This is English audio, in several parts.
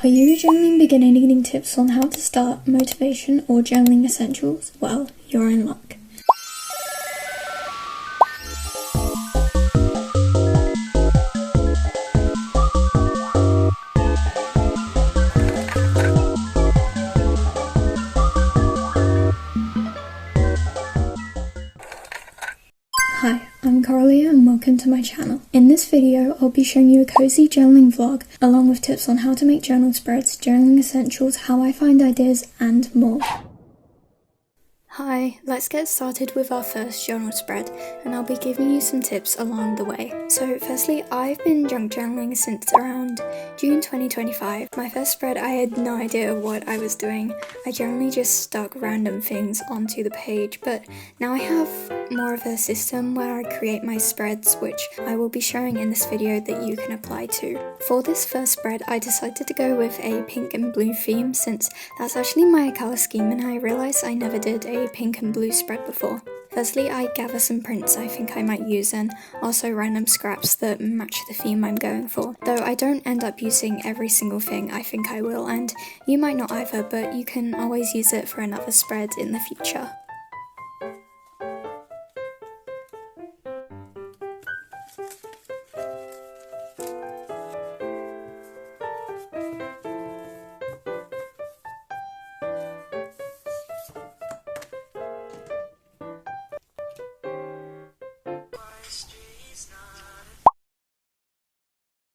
Are you journaling beginner needing tips on how to start, motivation, or journaling essentials? Well, you're in luck. Hi, I'm Coraleia and welcome to my channel. In this video, I'll be showing you a cozy journaling vlog along with tips on how to make journal spreads, journaling essentials, how I find ideas, and more. Hi, let's get started with our first journal spread, and I'll be giving you some tips along the way. So firstly, I've been junk journaling since around June 2025. My first spread, I had no idea what I was doing. I generally just stuck random things onto the page, but now I have more of a system where I create my spreads, which I will be showing in this video that you can apply to. For this first spread, I decided to go with a pink and blue theme since that's actually my color scheme, and I realized I never did a pink and blue spread before. Firstly, I gather some prints I think I might use and also random scraps that match the theme I'm going for. Though I don't end up using every single thing I think I will, and you might not either, but you can always use it for another spread in the future.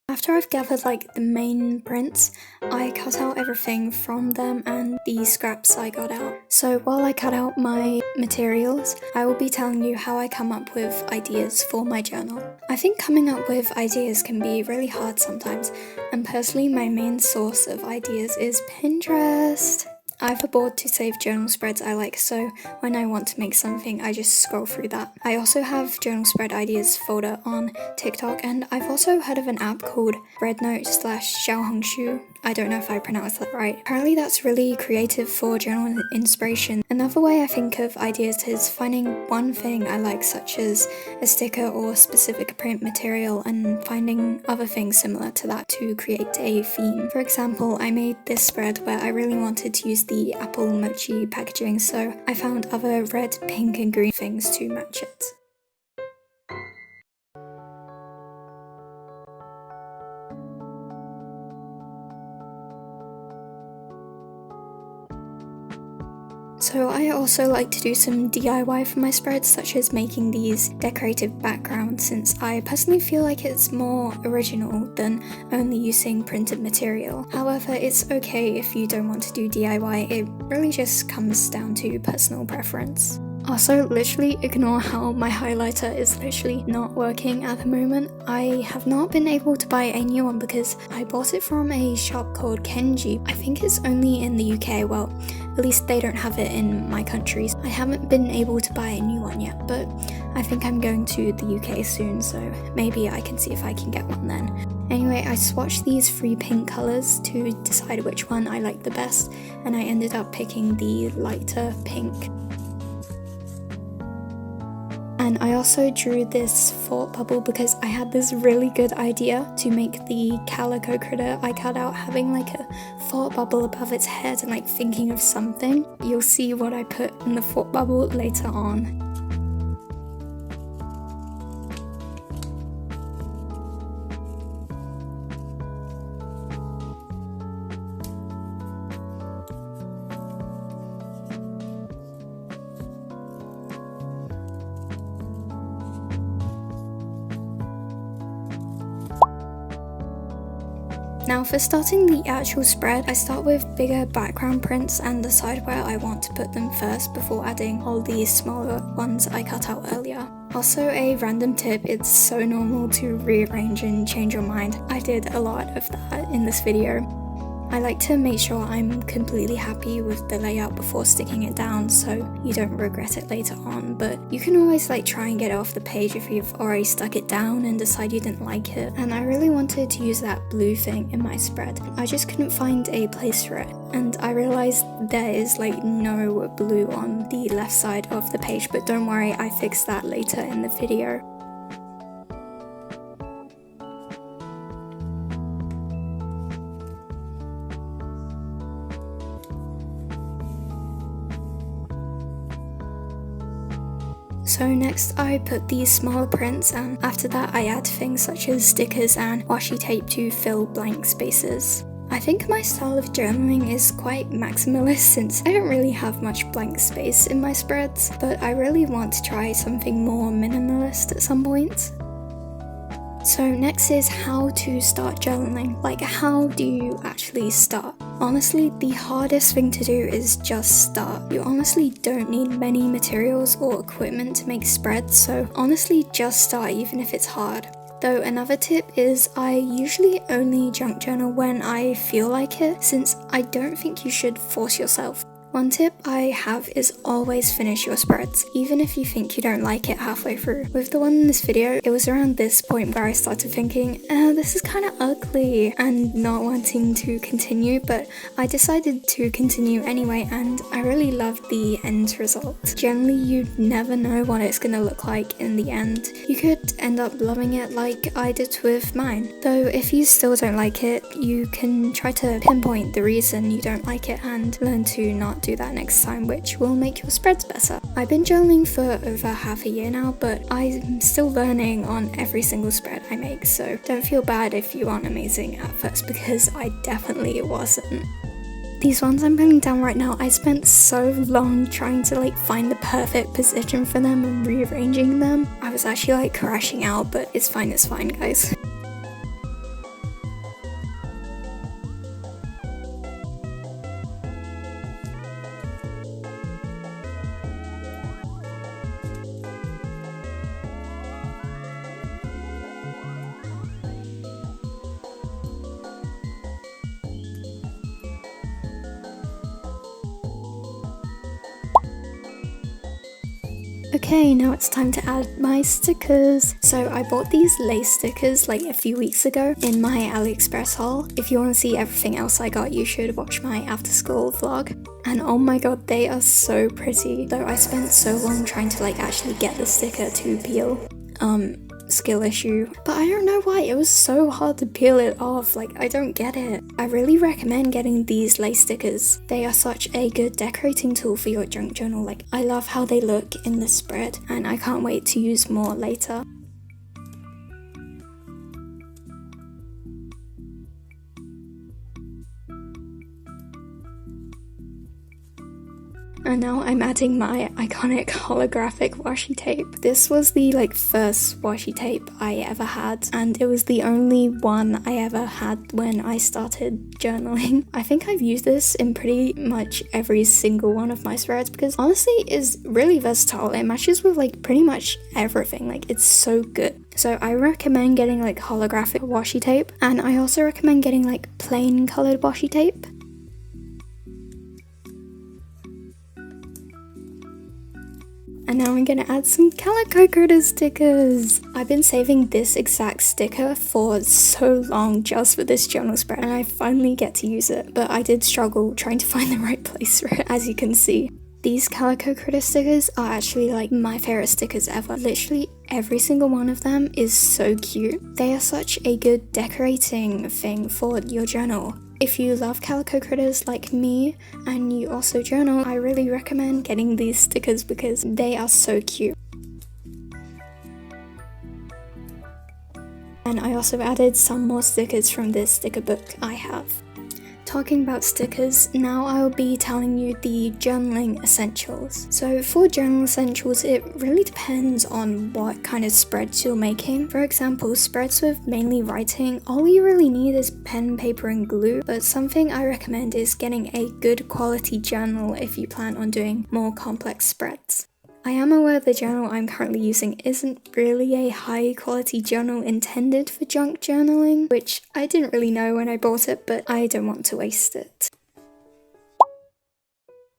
After I've gathered the main prints, I cut out everything from them and the scraps I got out. So while I cut out my materials, I will be telling you how I come up with ideas for my journal. I think coming up with ideas can be really hard sometimes, and personally my main source of ideas is Pinterest. I have a board to save journal spreads I like, so when I want to make something, I just scroll through that. I also have journal spread ideas folder on TikTok, and I've also heard of an app called Rednote/Xiaohongshu. I don't know if I pronounced that right. Apparently that's really creative for journal inspiration. Another way I think of ideas is finding one thing I like, such as a sticker or specific print material, and finding other things similar to that to create a theme. For example, I made this spread where I really wanted to use the apple mochi packaging, so I found other red, pink and green things to match it. So I also like to do some DIY for my spreads, such as making these decorative backgrounds, since I personally feel like it's more original than only using printed material. However, it's okay if you don't want to do DIY, it really just comes down to personal preference. Also, literally ignore how my highlighter is literally not working at the moment. I have not been able to buy a new one because I bought it from a shop called Kenji. I think it's only in the UK, well, at least they don't have it in my country. I haven't been able to buy a new one yet, but I think I'm going to the UK soon, so maybe I can see if I can get one then. Anyway, I swatched these 3 pink colours to decide which one I liked the best, and I ended up picking the lighter pink. And I also drew this thought bubble because I had this really good idea to make the calico critter I cut out having a thought bubble above its head and thinking of something. You'll see what I put in the thought bubble later on. Now for starting the actual spread, I start with bigger background prints and decide where I want to put them first before adding all these smaller ones I cut out earlier. Also a random tip, it's so normal to rearrange and change your mind. I did a lot of that in this video. I like to make sure I'm completely happy with the layout before sticking it down so you don't regret it later on, but you can always try and get it off the page if you've already stuck it down and decide you didn't like it. And I really wanted to use that blue thing in my spread. I just couldn't find a place for it, and I realized there is no blue on the left side of the page, but don't worry, I fixed that later in the video. So next I put these smaller prints, and after that I add things such as stickers and washi tape to fill blank spaces. I think my style of journaling is quite maximalist since I don't really have much blank space in my spreads, but I really want to try something more minimalist at some point. So next is how to start journaling. Like, how do you actually start? Honestly, the hardest thing to do is just start. You honestly don't need many materials or equipment to make spreads, so honestly just start even if it's hard. Though another tip is I usually only junk journal when I feel like it, since I don't think you should force yourself. One tip I have is always finish your spreads, even if you think you don't like it halfway through. With the one in this video, it was around this point where I started thinking, this is kind of ugly, and not wanting to continue, but I decided to continue anyway, and I really loved the end result. Generally, you never know what it's gonna look like in the end. You could end up loving it like I did with mine. Though if you still don't like it, you can try to pinpoint the reason you don't like it and learn to not do that next time, which will make your spreads better. I've been journaling for over half a year now, but I'm still learning on every single spread I make, so don't feel bad if you aren't amazing at first, because I definitely wasn't. These ones I'm putting down right now, I spent so long trying to find the perfect position for them and rearranging them. I was actually crashing out, but it's fine guys. Okay, now it's time to add my stickers. So I bought these lace stickers a few weeks ago in my AliExpress haul. If you want to see everything else I got, you should watch my after school vlog. And oh my god, they are so pretty. Though I spent so long trying to actually get the sticker to peel. Skill issue. But I don't know why, it was so hard to peel it off, I don't get it. I really recommend getting these lace stickers. They are such a good decorating tool for your junk journal. I love how they look in the spread, and I can't wait to use more later. And now I'm adding my iconic holographic washi tape. This was the first washi tape I ever had, and it was the only one I ever had when I started journaling. I think I've used this in pretty much every single one of my spreads because honestly it's really versatile. It matches with pretty much everything. It's so good. So I recommend getting holographic washi tape, and I also recommend getting plain colored washi tape. And now I'm gonna add some calico critter stickers. I've been saving this exact sticker for so long just for this journal spread, and I finally get to use it, but I did struggle trying to find the right place for it, as you can see. These calico critter stickers are actually my favorite stickers ever. Literally every single one of them is so cute. They are such a good decorating thing for your journal. If you love calico critters like me and you also journal, I really recommend getting these stickers because they are so cute. And I also added some more stickers from this sticker book I have. Talking about stickers, now I'll be telling you the journaling essentials. So for journal essentials, it really depends on what kind of spreads you're making. For example, spreads with mainly writing, all you really need is pen, paper and glue, but something I recommend is getting a good quality journal if you plan on doing more complex spreads. I am aware the journal I'm currently using isn't really a high quality journal intended for junk journaling, which I didn't really know when I bought it, but I don't want to waste it.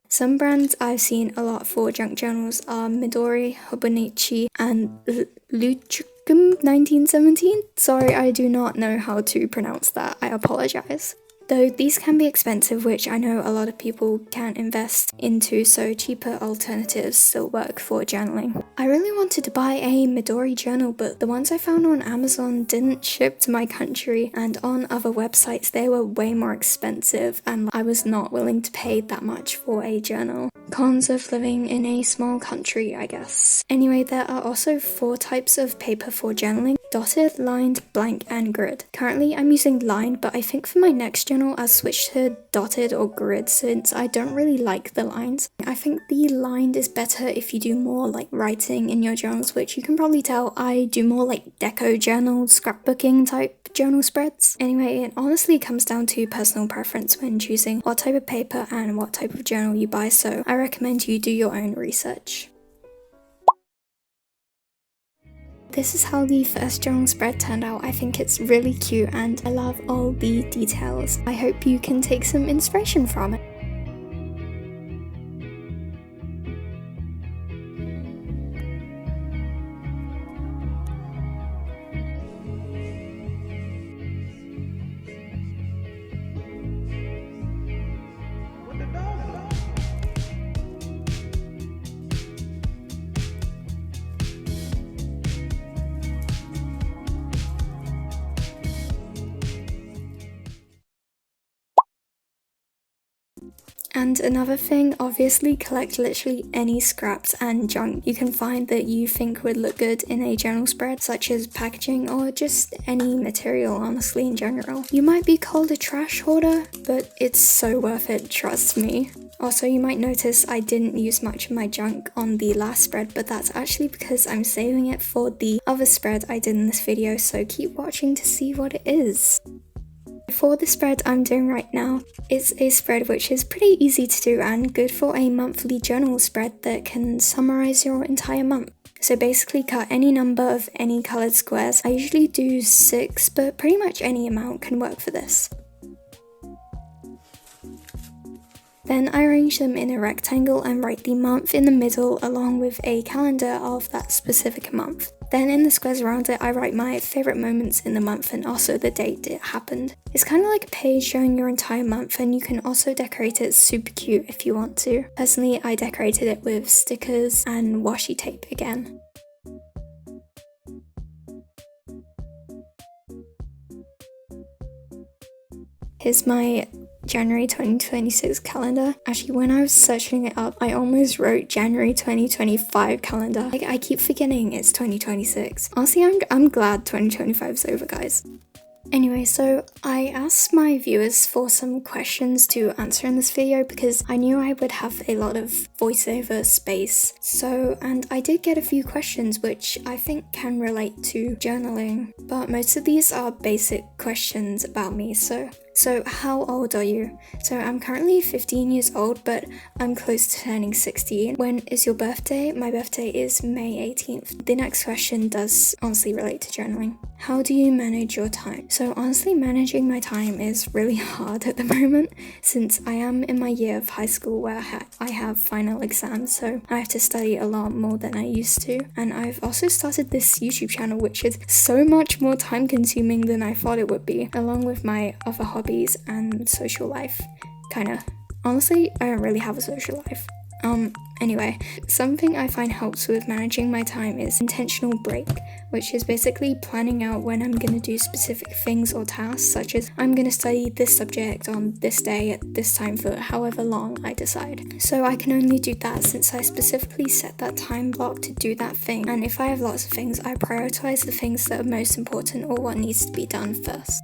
Some brands I've seen a lot for junk journals are Midori, Hobonichi and Luchicum 1917. Sorry, I do not know how to pronounce that, I apologize. though these can be expensive, which I know a lot of people can't invest into, so cheaper alternatives still work for journaling. I really wanted to buy a Midori journal, but the ones I found on Amazon didn't ship to my country, and on other websites they were way more expensive, and I was not willing to pay that much for a journal. Cons of living in a small country, I guess. Anyway, there are also 4 types of paper for journaling: dotted, lined, blank, and grid. Currently I'm using lined, but I think for my next journal I'll switch to dotted or grid since I don't really like the lines. I think the lined is better if you do more like writing in your journals, which you can probably tell I do more like deco journals, scrapbooking type journal spreads. Anyway, it honestly comes down to personal preference when choosing what type of paper and what type of journal you buy, so I recommend you do your own research. This is how the first journal spread turned out. I think it's really cute and I love all the details. I hope you can take some inspiration from it. And another thing, obviously collect literally any scraps and junk you can find that you think would look good in a journal spread, such as packaging or just any material honestly in general. You might be called a trash hoarder, but it's so worth it, trust me. Also, you might notice I didn't use much of my junk on the last spread, but that's actually because I'm saving it for the other spread I did in this video, so keep watching to see what it is. For the spread I'm doing right now, it's a spread which is pretty easy to do and good for a monthly journal spread that can summarize your entire month. So basically cut any number of any colored squares. I usually do 6, but pretty much any amount can work for this. Then I arrange them in a rectangle and write the month in the middle along with a calendar of that specific month. Then in the squares around it I write my favourite moments in the month and also the date it happened. It's kind of like a page showing your entire month, and you can also decorate it super cute if you want to. Personally, I decorated it with stickers and washi tape again. Here's my January 2026 calendar. Actually, when I was searching it up, I almost wrote January 2025 calendar. Like, I keep forgetting it's 2026. Honestly, I'm glad 2025 is over, guys. Anyway, so I asked my viewers for some questions to answer in this video because I knew I would have a lot of voiceover space. And I did get a few questions which I think can relate to journaling, but most of these are basic questions about me. So how old are you? So I'm currently 15 years old, but I'm close to turning 16. When is your birthday? My birthday is May 18th. The next question does honestly relate to journaling. How do you manage your time? So honestly, managing my time is really hard at the moment since I am in my year of high school where I have final exams, so I have to study a lot more than I used to. And I've also started this YouTube channel which is so much more time consuming than I thought it would be, along with my other hobbies and social life. Kinda. Honestly, I don't really have a social life. Anyway, something I find helps with managing my time is intentional break, which is basically planning out when I'm gonna do specific things or tasks, such as I'm gonna study this subject on this day at this time for however long I decide. So I can only do that since I specifically set that time block to do that thing, and if I have lots of things, I prioritize the things that are most important or what needs to be done first.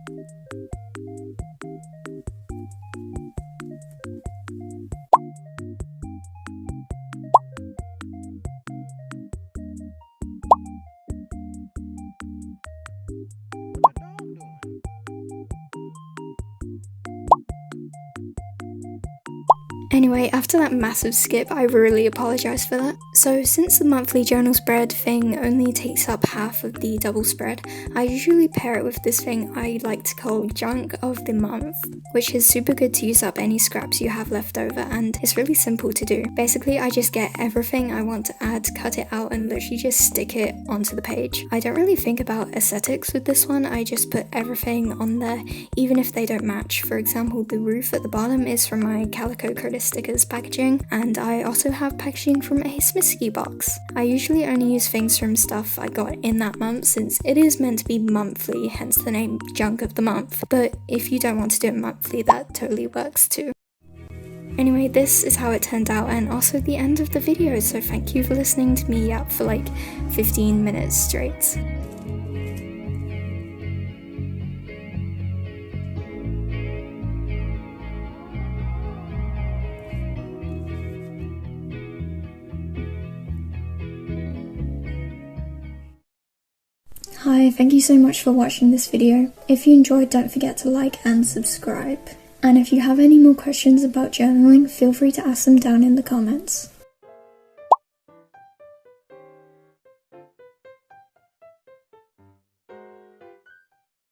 Anyway, after that massive skip, I really apologise for that. So since the monthly journal spread thing only takes up half of the double spread, I usually pair it with this thing I like to call junk of the month, which is super good to use up any scraps you have left over, and it's really simple to do. Basically, I just get everything I want to add, cut it out, and literally just stick it onto the page. I don't really think about aesthetics with this one, I just put everything on there, even if they don't match. For example, the roof at the bottom is from my Calico Critter Stickers packaging, and I also have packaging from a Smisky box. I usually only use things from stuff I got in that month, since it is meant to be monthly, hence the name Junk of the Month, but if you don't want to do it monthly, that totally works too. Anyway, this is how it turned out, and also the end of the video, so thank you for listening to me yap for like 15 minutes straight. Hi, thank you so much for watching this video. If you enjoyed, don't forget to like and subscribe. And if you have any more questions about journaling, feel free to ask them down in the comments.